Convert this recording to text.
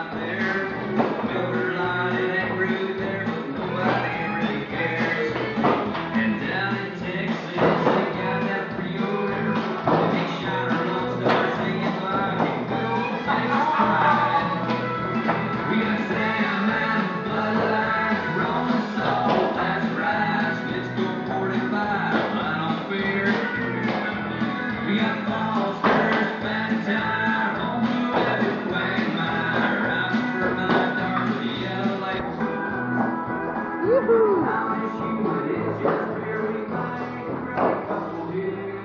out there. Miller Lite, it ain't really there, but nobody really cares. And down in Texas, they got that Rio River. They shine our lone stars singing like a good old Texas pride. We got Sam and Bud Light, rolling salt, that's rice. Let's go 45, line on fair. We got Foster's, Valentine, home blue, every Quagmire. I'm for my dark yellow lights. I wish you would, it's just beer we might break a couple here.